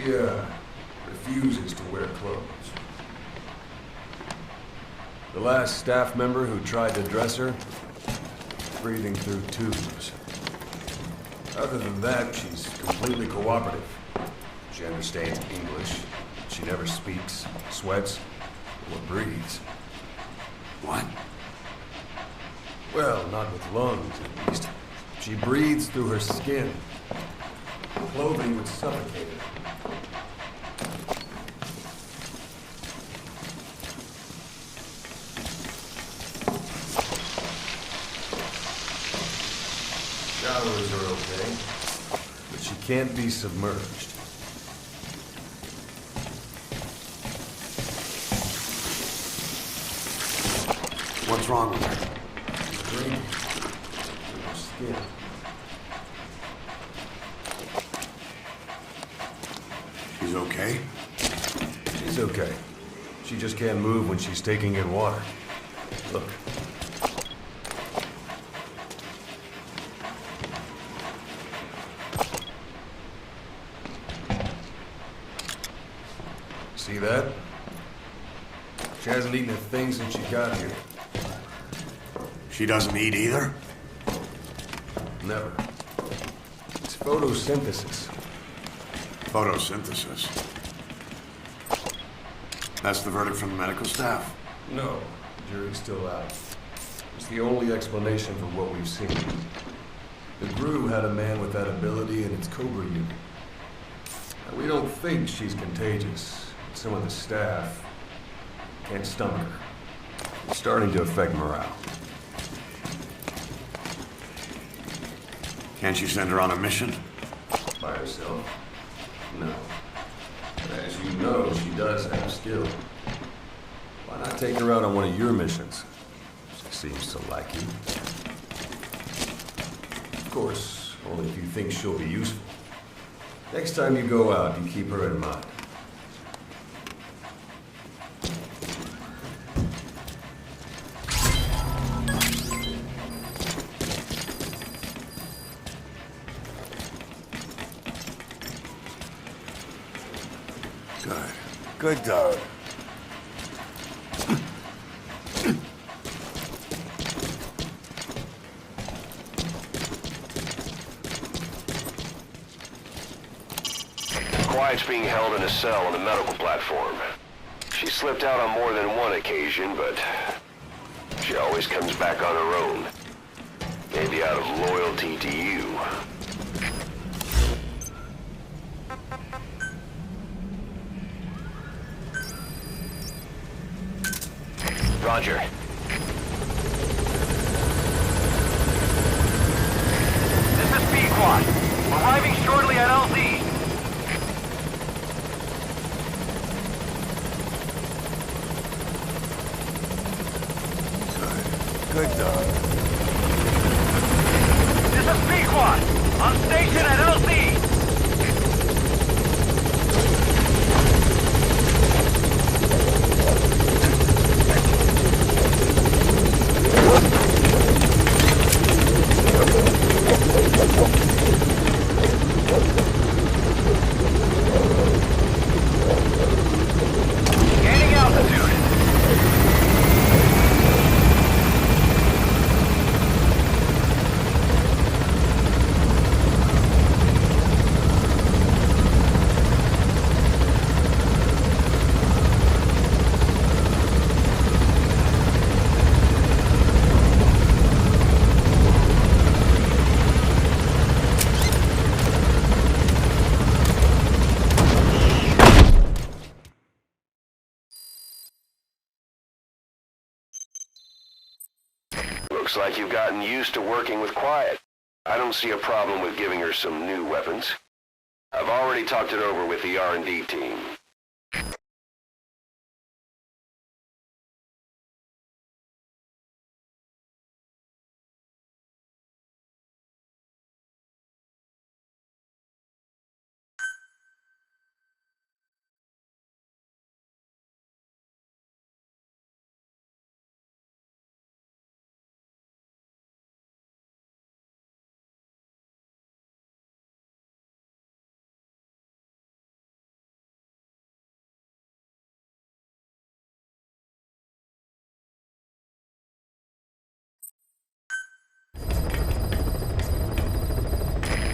refuses to wear clothes. The last staff member who tried to dress her, breathing through tubes. Other than that, she's completely cooperative. She understands English. She never speaks, sweats, or breathes. What? Well, not with lungs, at least. She breathes through her skin. Clothing would suffocate her. Showers are okay, but she can't be submerged. What's wrong with her? Breathing through her skin. She's okay? She's okay. She just can't move when she's taking in water. Look. See that? She hasn't eaten a thing since she got here. She doesn't eat either? Never. It's photosynthesis. Photosynthesis. That's the verdict from the medical staff? No, the jury's still out. It's the only explanation for what we've seen. The GRU had a man with that ability in its Cobra unit. Now, we don't think she's contagious. Some of the staff can't stomach her. It's starting to affect morale. Can't you send her on a mission? By herself? No. But as you know, she does have skill. Why not take her out on one of your missions? She seems to like you. Of course, only if you think she'll be useful. Next time you go out, you keep her in mind. Good dog. Quiet's being held in a cell on the medical platform. She slipped out on more than one occasion, but she always comes back on her own. Maybe out of loyalty to you. Roger. This is B-Quad. Arriving shortly at LZ. Good dog. This is B-Quad. On station at LZ. Gaining altitude. Looks like you've gotten used to working with Quiet. I don't see a problem with giving her some new weapons. I've already talked it over with the R&D team.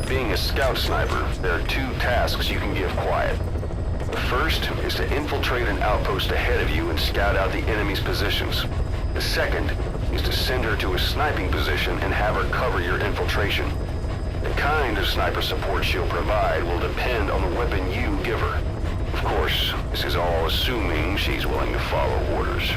Being a scout sniper, there are two tasks you can give quiet. The first is to infiltrate an outpost ahead of you and scout out the enemy's positions. The second is to send her to a sniping position and have her cover your infiltration. The kind of sniper support she'll provide will depend on the weapon you give her. Of course, this is all assuming she's willing to follow orders.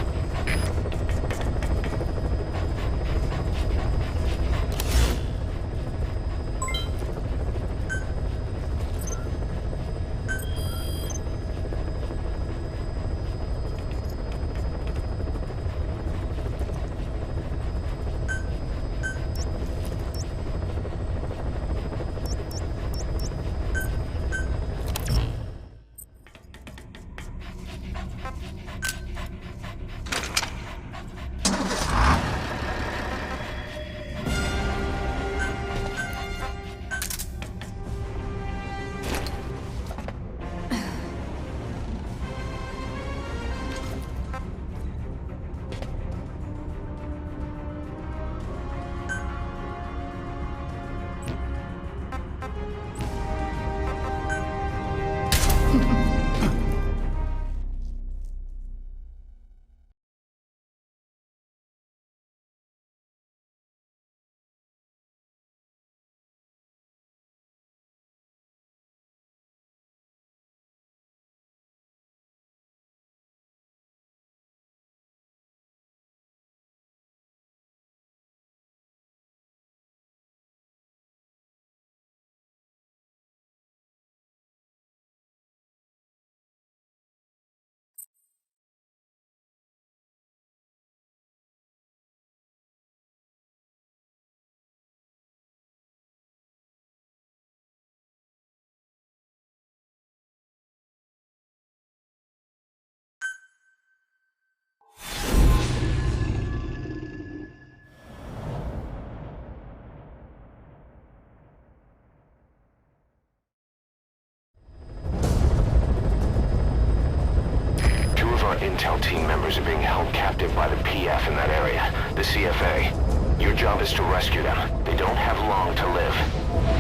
Intel team members are being held captive by the PF in that area, the CFA. Your job is to rescue them. They don't have long to live.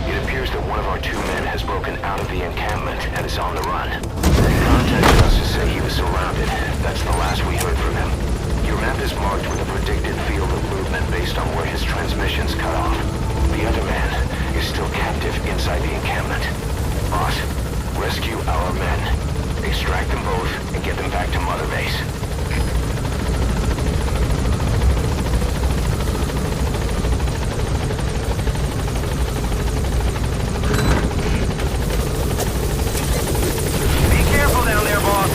It appears that one of our two men has broken out of the encampment and is on the run. He contacted us to say he was surrounded. That's the last we heard from him. Your map is marked with a predicted field of movement based on where his transmissions cut off. The other man is still captive inside the encampment. Boss, rescue our men. Extract them both and get them back to Mother Base. Be careful down there, boss.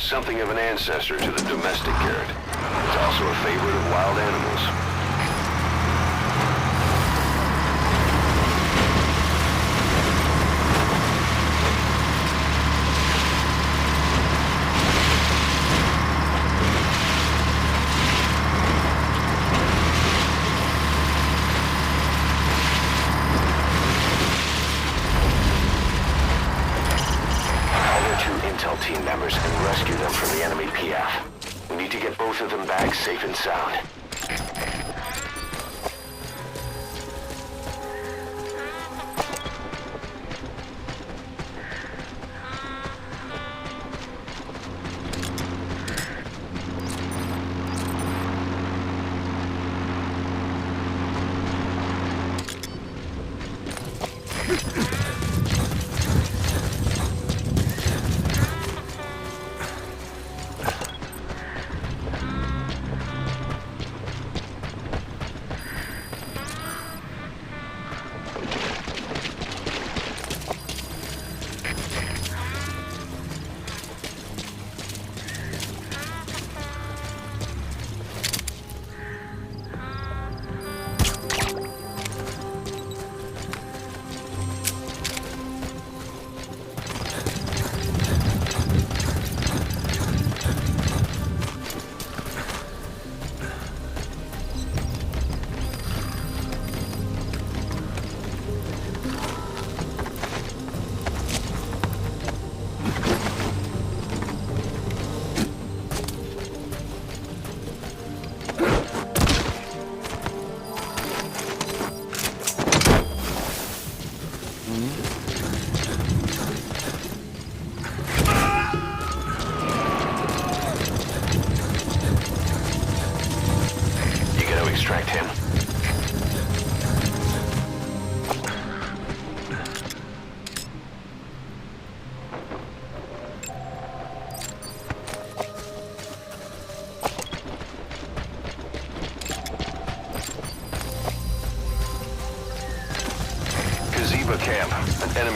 Something of an ancestor to the domestic carrot. It's also a favorite of wild animals. Intel team members and rescue them from the enemy PF. We need to get both of them back safe and sound.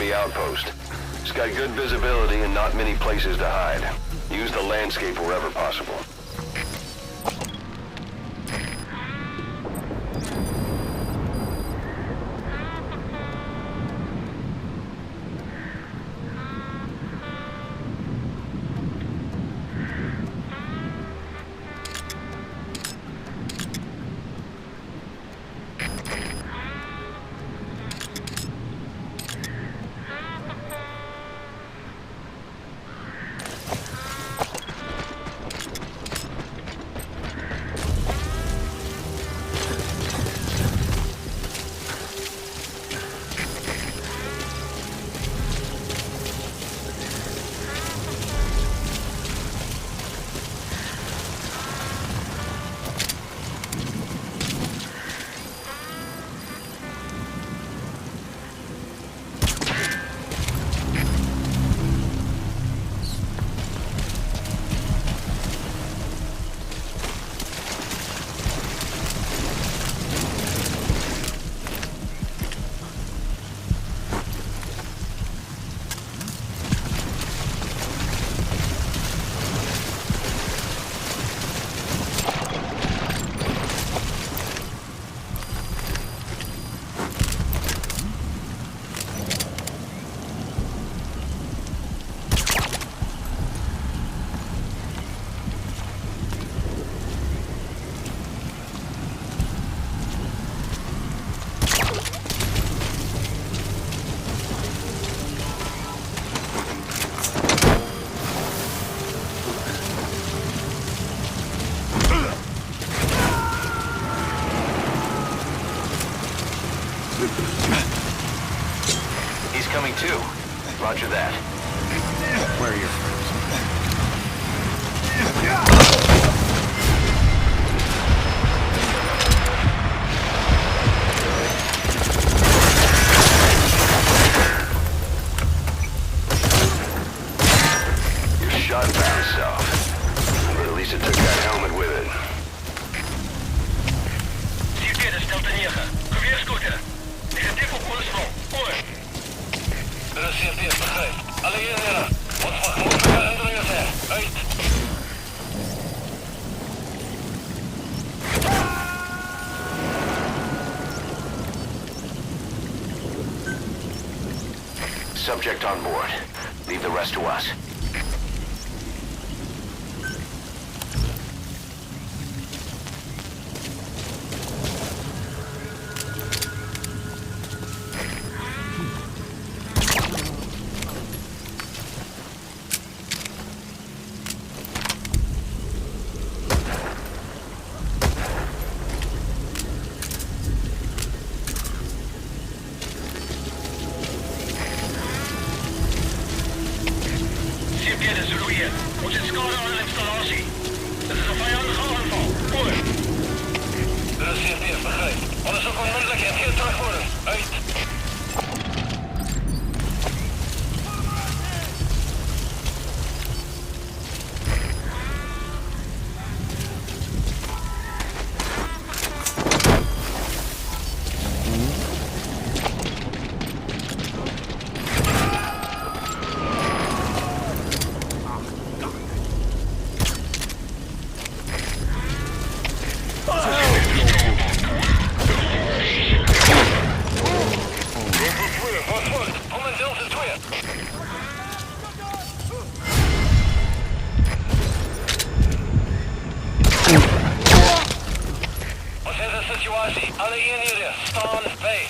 enemy outpost. It's got good visibility and not many places to hide. Use the landscape wherever possible. He's coming too. Roger that. Where are your friends? Your shot bounced off. But at least it took that helmet with it. Сигареты, стелта неха. Кверх скутера. Негатив op Oostval. Oor. Er is CFD begrijp. Alle eenheden. Wat vergroten herinneringen zijn. Uit. Subject on board. Leave the rest to us. Sipjetten, Zulu hier. We zijn schade aan de installatie. Dit is een vijandige aanval. Oor. Er is CFD, begrijp. Alles ook onmiddellijk en geen terugvoeren. Uit. Situatie, alle eenheden, staan bij.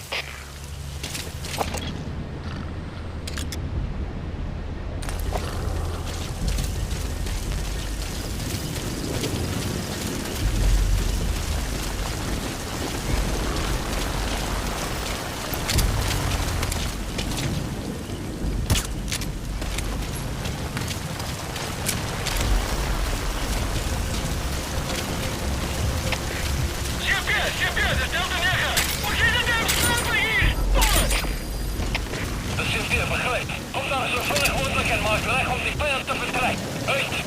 De Delta 9! Moet je de neem slapen hier! De CFD begrijp. Kom daar zo zonnig mogelijk en maak weg om die vijand te vertrekken. Uit!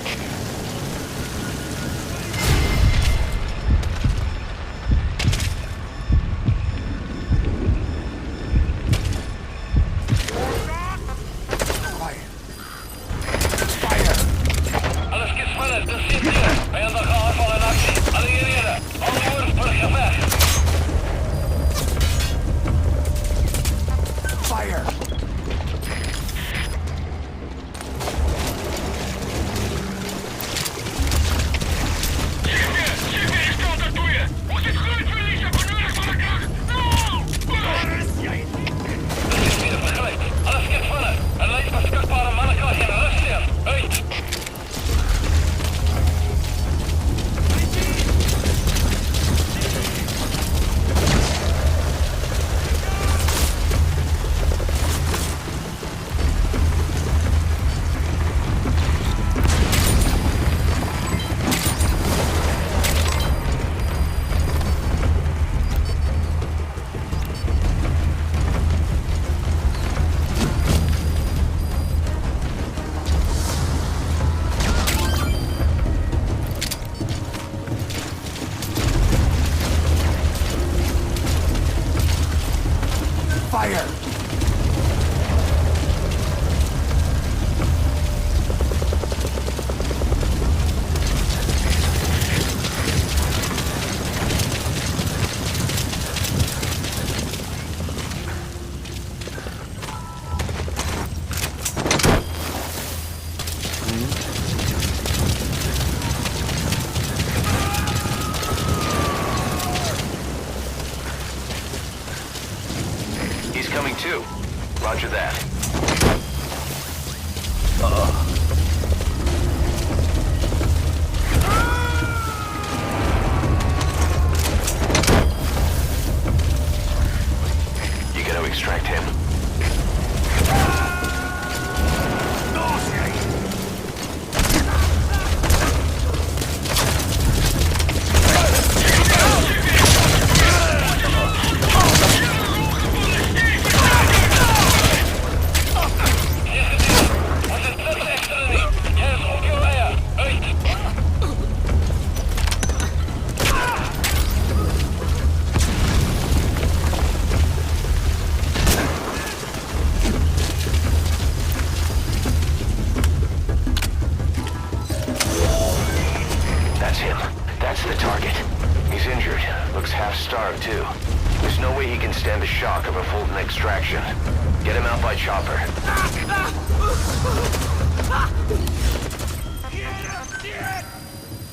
starved too. There's no way he can stand the shock of a Fulton extraction. Get him out by chopper.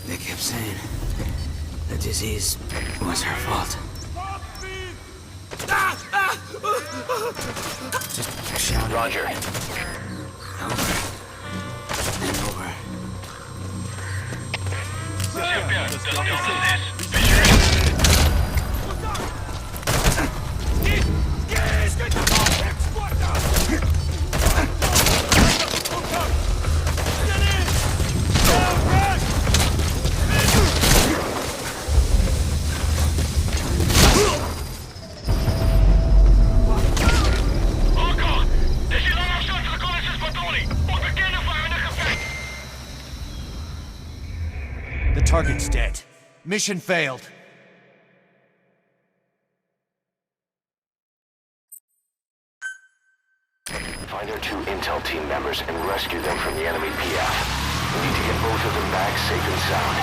They kept saying the disease was her fault. Just shouting. Roger. Over and over. CP, the stone is this. The target's dead. Mission failed. Find our 2 intel team members and rescue them from the enemy PF. We need to get both of them back safe and sound.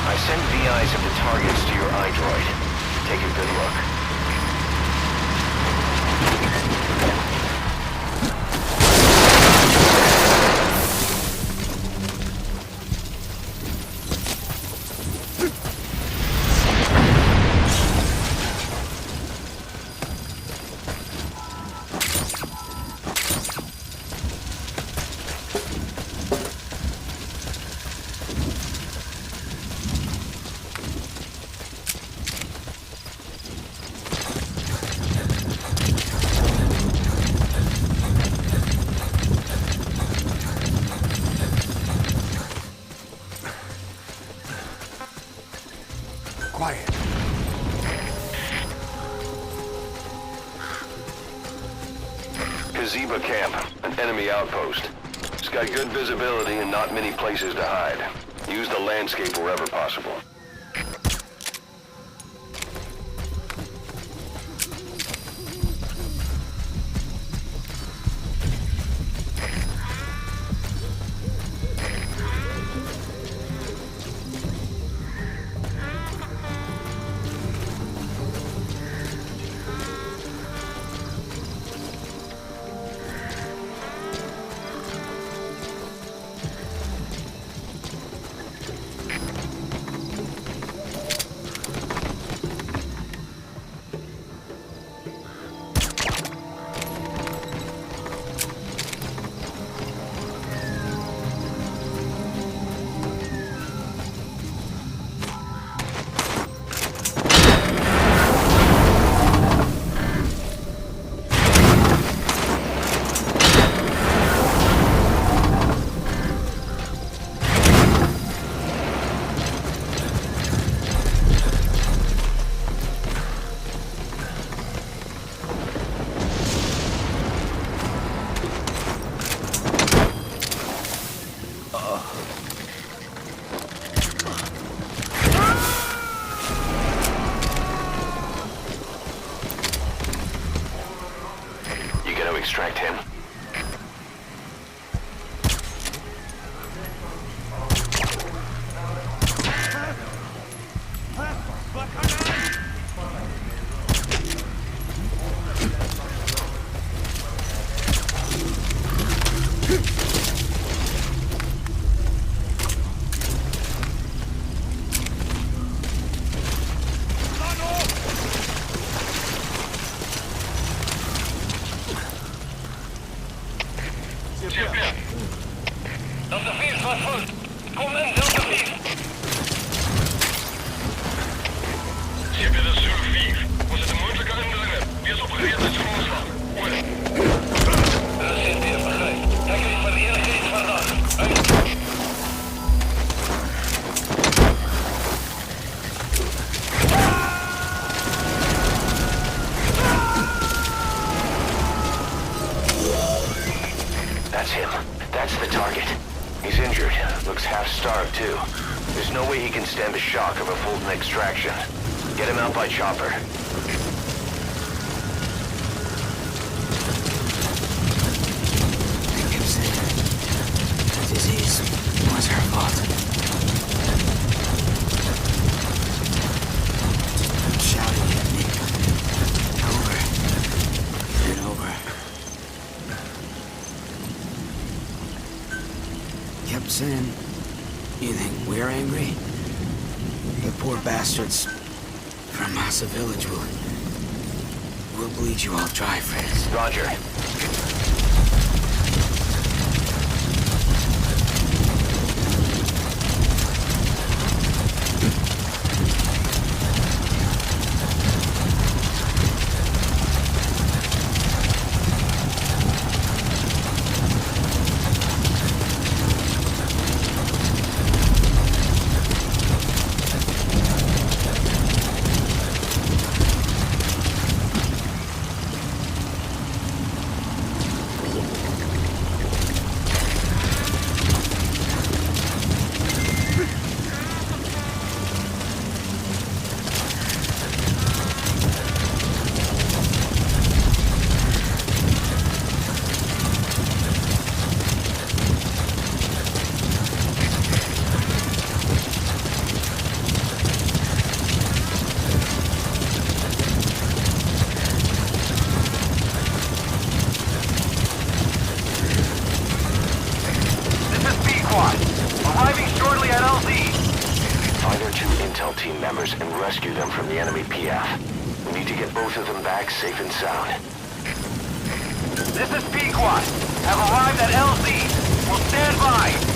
I sent VIs of the targets to your iDroid. Take a good look. Quiet. Kaziba camp, an enemy outpost. It's got good visibility and not many places to hide. Use the landscape wherever possible. Extract him. Delta 4 staat vast. Kom in, Delta 4. CP, dat is Zulu 4. We zitten moeilijke indringen. Die is opgegeven met zijn grondslag. Hoor. Dat is CP, begrijp. Hij kreeg van de enige iets vandaag. That's him. That's the target. He's injured. Looks half-starved, too. There's no way he can stand the shock of a Fulton extraction. Get him out by chopper. They kept saying the disease was her fault. Shouting at me. kept saying, you think we're angry? The poor bastards from Massa Village will bleed you all dry, Fritz. Roger. Team members and rescue them from the enemy PF. We need to get both of them back safe and sound. This is Pequod. Have arrived at LZ. Will stand by.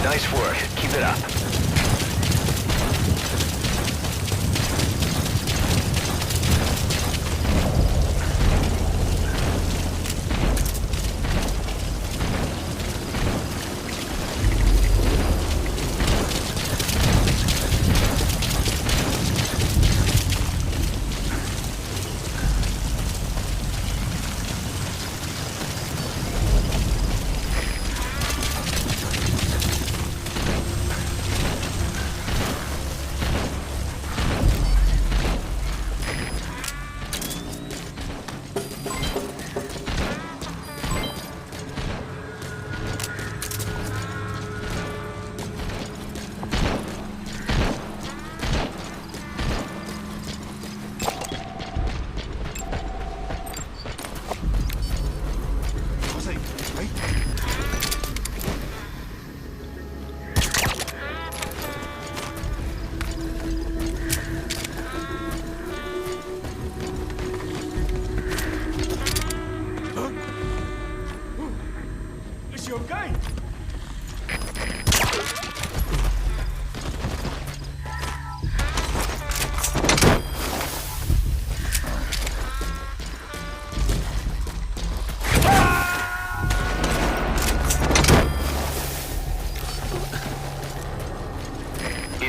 Nice work. Keep it up.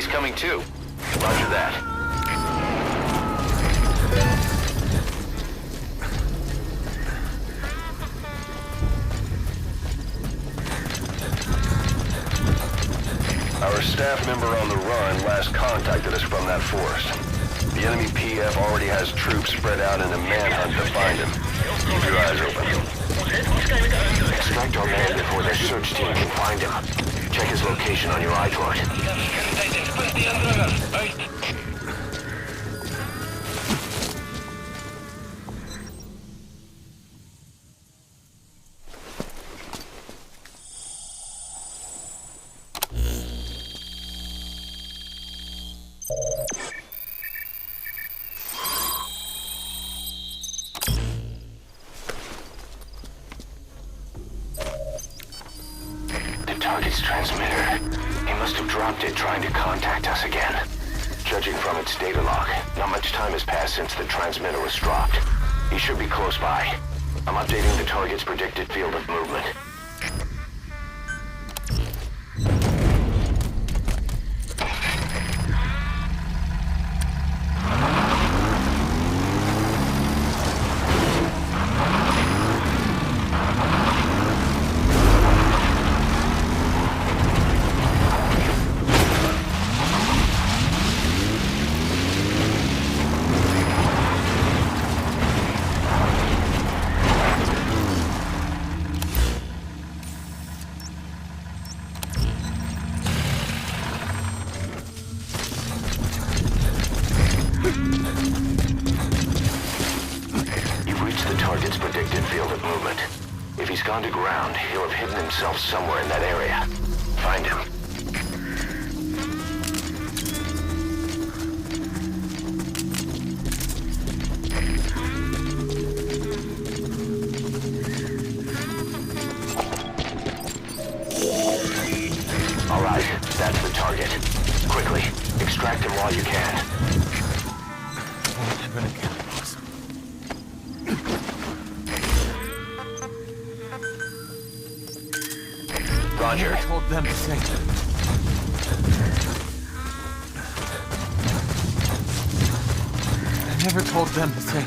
Coming too. Roger that. Our staff member on the run last contacted us from that forest. The enemy PF already has troops spread out in a manhunt to find him. Keep your eyes open. Extract our man before their search team can find him. Check his location on your iDroid. target's transmitter. He must have dropped it trying to contact us again. Judging from its data log, not much time has passed since the transmitter was dropped. He should be close by. I'm updating the target's predicted field of movement. Target's predicted field of movement. If he's gone to ground, he'll have hidden himself somewhere in that area. Find him. All right, that's the target. Quickly, extract him while you can. I'm gonna kill him. Roger. I told them to say. I never told them to say.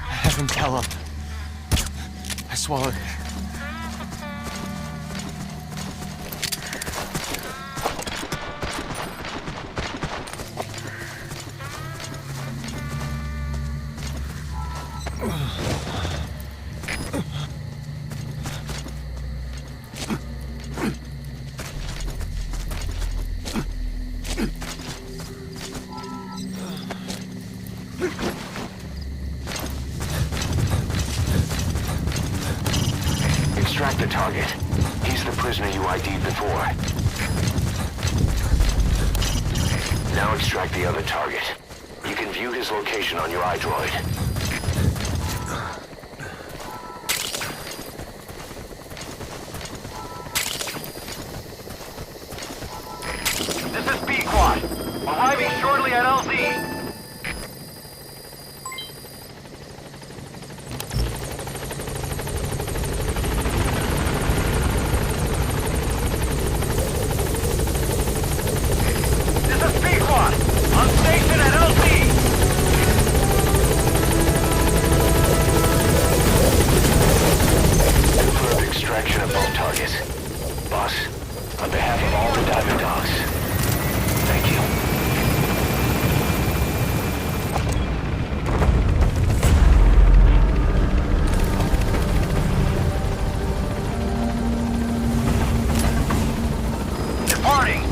Have him tell them. I swallowed it. Extract the target. He's the prisoner you ID'd before. Now extract the other target. You can view his location on your iDroid. This is B-Quad. Arriving shortly at LZ. On behalf of all the diving dogs, thank you. Departing!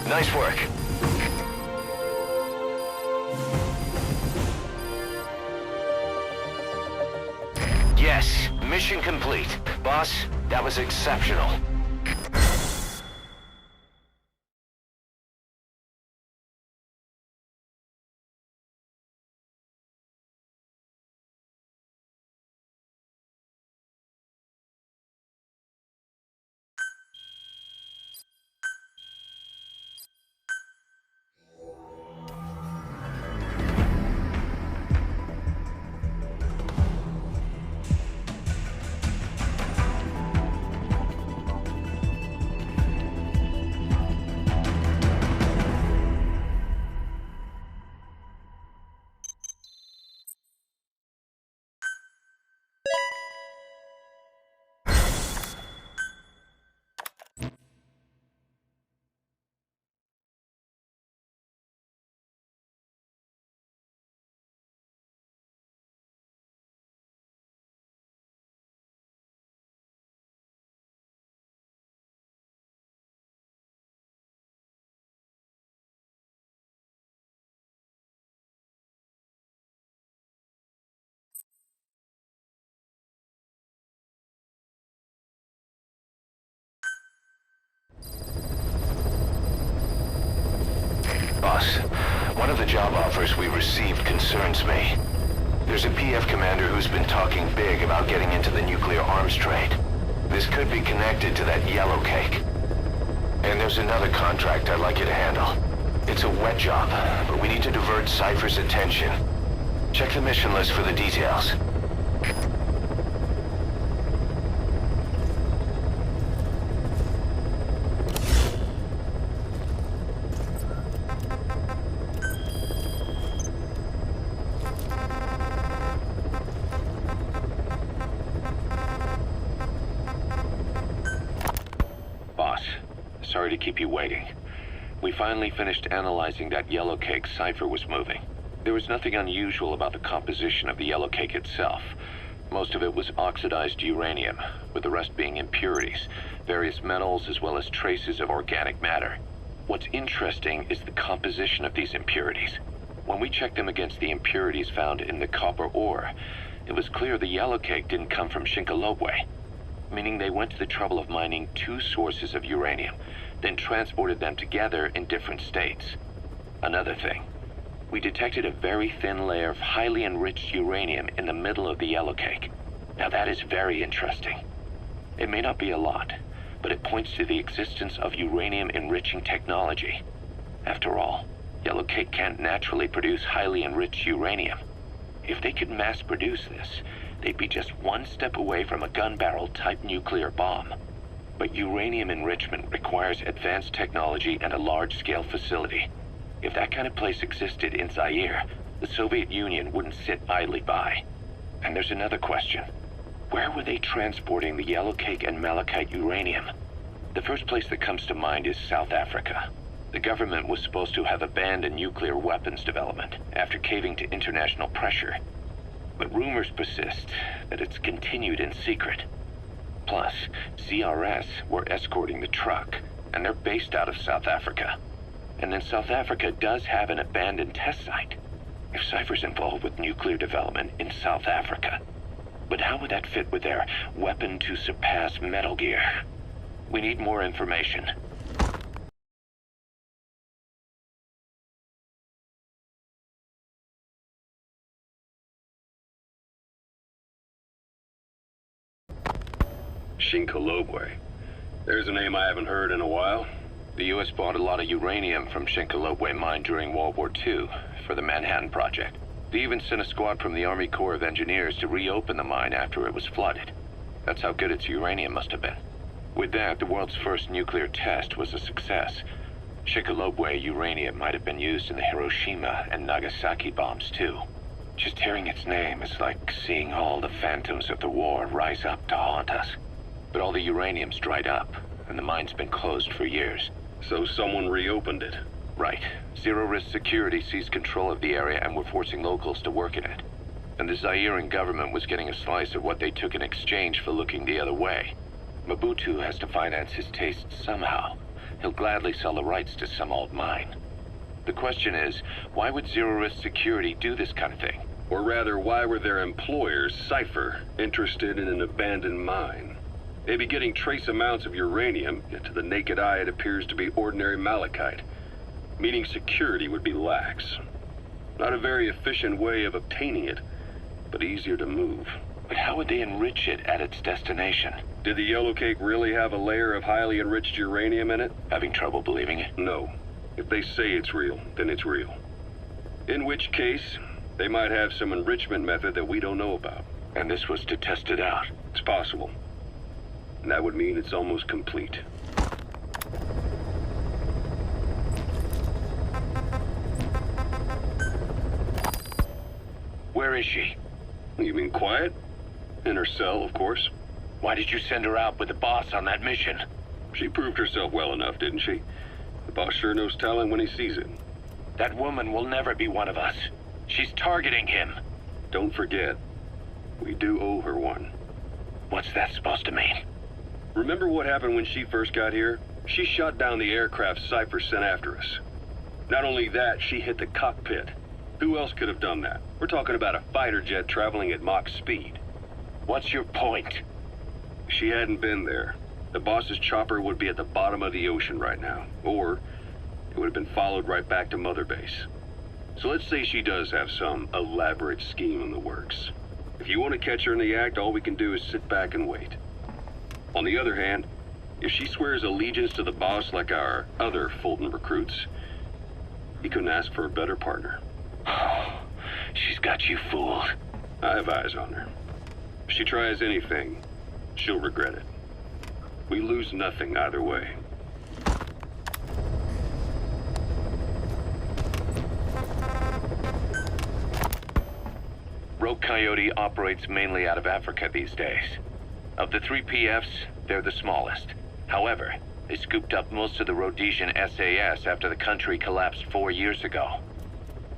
Nice work. Yes, mission complete. Boss, that was exceptional. One of the job offers we received concerns me. There's a PF commander who's been talking big about getting into the nuclear arms trade. This could be connected to that yellow cake. And there's another contract I'd like you to handle. It's a wet job, but we need to divert Cypher's attention. Check the mission list for the details. Boss, sorry to keep you waiting. We finally finished analyzing that yellow cake Cypher was moving. There was nothing unusual about the composition of the yellow cake itself. Most of it was oxidized uranium, with the rest being impurities, various metals as well as traces of organic matter. What's interesting is the composition of these impurities. When we checked them against the impurities found in the copper ore, it was clear the yellow cake didn't come from Shinkolobwe, meaning they went to the trouble of mining two sources of uranium, then transported them together in different states. Another thing, we detected a very thin layer of highly enriched uranium in the middle of the yellow cake. Now that is very interesting. It may not be a lot, but it points to the existence of uranium-enriching technology. After all, yellow cake can't naturally produce highly enriched uranium. If they could mass produce this, they'd be just one step away from a gun barrel type nuclear bomb. But uranium enrichment requires advanced technology and a large-scale facility. If that kind of place existed in Zaire, the Soviet Union wouldn't sit idly by. And there's another question. Where were they transporting the yellow cake and malachite uranium? The first place that comes to mind is South Africa. The government was supposed to have abandoned nuclear weapons development after caving to international pressure. But rumors persist that it's continued in secret. Plus, CRS were escorting the truck, and they're based out of South Africa. And then South Africa does have an abandoned test site. If Cypher's involved with nuclear development in South Africa. But how would that fit with their weapon to surpass Metal Gear? We need more information. Shinkolobwe. There's a name I haven't heard in a while. The U.S. bought a lot of uranium from Shinkolobwe mine during World War II for the Manhattan Project. They even sent a squad from the Army Corps of Engineers to reopen the mine after it was flooded. That's how good its uranium must have been. With that, the world's first nuclear test was a success. Shinkolobwe uranium might have been used in the Hiroshima and Nagasaki bombs too. Just hearing its name is like seeing all the phantoms of the war rise up to haunt us. But all the uranium's dried up, and the mine's been closed for years. So someone reopened it. Right. Zero-risk security seized control of the area and were forcing locals to work in it. And the Zairean government was getting a slice of what they took in exchange for looking the other way. Mobutu has to finance his tastes somehow. He'll gladly sell the rights to some old mine. The question is, why would zero-risk security do this kind of thing? Or rather, why were their employers, Cypher, interested in an abandoned mine? They'd be getting trace amounts of uranium, yet to the naked eye it appears to be ordinary malachite, meaning security would be lax. Not a very efficient way of obtaining it, but easier to move. But how would they enrich it at its destination? Did the yellow cake really have a layer of highly enriched uranium in it? Having trouble believing it? No. If they say it's real, then it's real. In which case, they might have some enrichment method that we don't know about. And this was to test it out? It's possible. And that would mean it's almost complete. Where is she? You mean quiet? In her cell, of course. Why did you send her out with the boss on that mission? She proved herself well enough, didn't she? The boss sure knows talent when he sees it. That woman will never be one of us. She's targeting him. Don't forget, we do owe her one. What's that supposed to mean? Remember what happened when she first got here? She shot down the aircraft Cypher sent after us. Not only that, she hit the cockpit. Who else could have done that? We're talking about a fighter jet traveling at Mach speed. What's your point? If she hadn't been there, the boss's chopper would be at the bottom of the ocean right now. Or it would have been followed right back to Mother Base. So let's say she does have some elaborate scheme in the works. If you want to catch her in the act, all we can do is sit back and wait. On the other hand, if she swears allegiance to the boss like our other Fulton recruits, you couldn't ask for a better partner. She's got you fooled. I have eyes on her. If she tries anything, she'll regret it. We lose nothing either way. Rogue Coyote operates mainly out of Africa these days. Of the 3 PFs, they're the smallest. However, they scooped up most of the Rhodesian SAS after the country collapsed 4 years ago.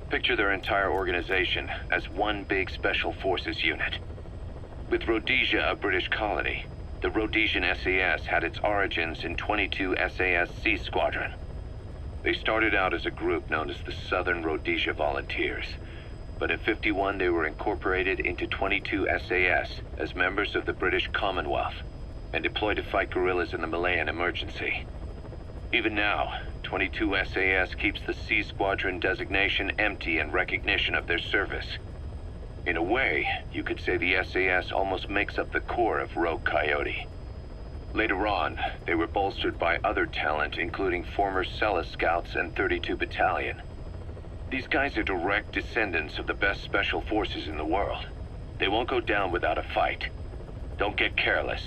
Picture their entire organization as one big special forces unit. With Rhodesia a British colony, the Rhodesian SAS had its origins in 22 SAS Sea Squadron. They started out as a group known as the Southern Rhodesia Volunteers. But in '51 they were incorporated into 22 SAS as members of the British Commonwealth and deployed to fight guerrillas in the Malayan emergency. Even now, 22 SAS keeps the Sea Squadron designation empty in recognition of their service. In a way, you could say the SAS almost makes up the core of Rogue Coyote. Later on, they were bolstered by other talent including former Cella Scouts and 32 Battalion. These guys are direct descendants of the best special forces in the world. They won't go down without a fight. Don't get careless.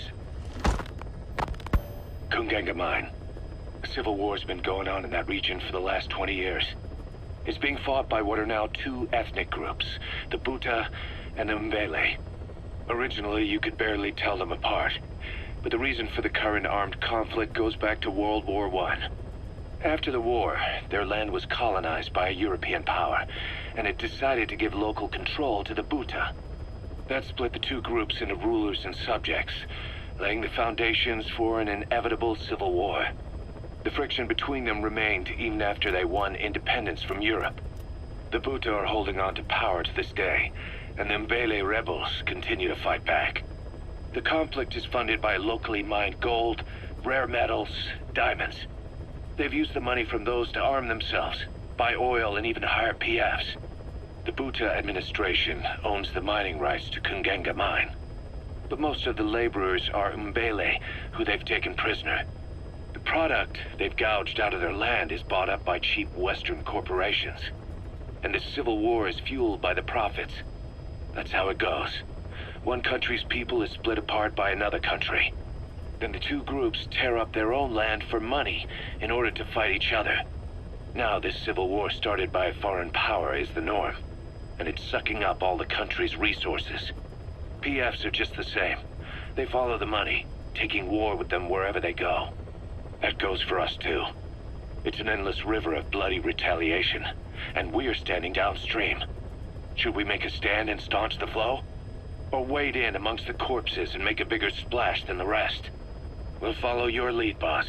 Kunganga Mine. A civil war's been going on in that region for the last 20 years. It's being fought by what are now 2 ethnic groups, the Buta and the Mbele. Originally, you could barely tell them apart, but the reason for the current armed conflict goes back to World War I. After the war, their land was colonized by a European power, and it decided to give local control to the Buta. That split the 2 groups into rulers and subjects, laying the foundations for an inevitable civil war. The friction between them remained even after they won independence from Europe. The Buta are holding on to power to this day, and the Mbele rebels continue to fight back. The conflict is funded by locally mined gold, rare metals, diamonds. They've used the money from those to arm themselves, buy oil, and even hire PFs. The Buta administration owns the mining rights to Kunganga Mine. But most of the laborers are Mbele, who they've taken prisoner. The product they've gouged out of their land is bought up by cheap Western corporations. And the civil war is fueled by the profits. That's how it goes. One country's people is split apart by another country. Then the 2 groups tear up their own land for money in order to fight each other. Now this civil war started by a foreign power is the norm, and it's sucking up all the country's resources. PFs are just the same. They follow the money, taking war with them wherever they go. That goes for us too. It's an endless river of bloody retaliation, and we're standing downstream. Should we make a stand and staunch the flow? Or wade in amongst the corpses and make a bigger splash than the rest? We'll follow your lead, boss.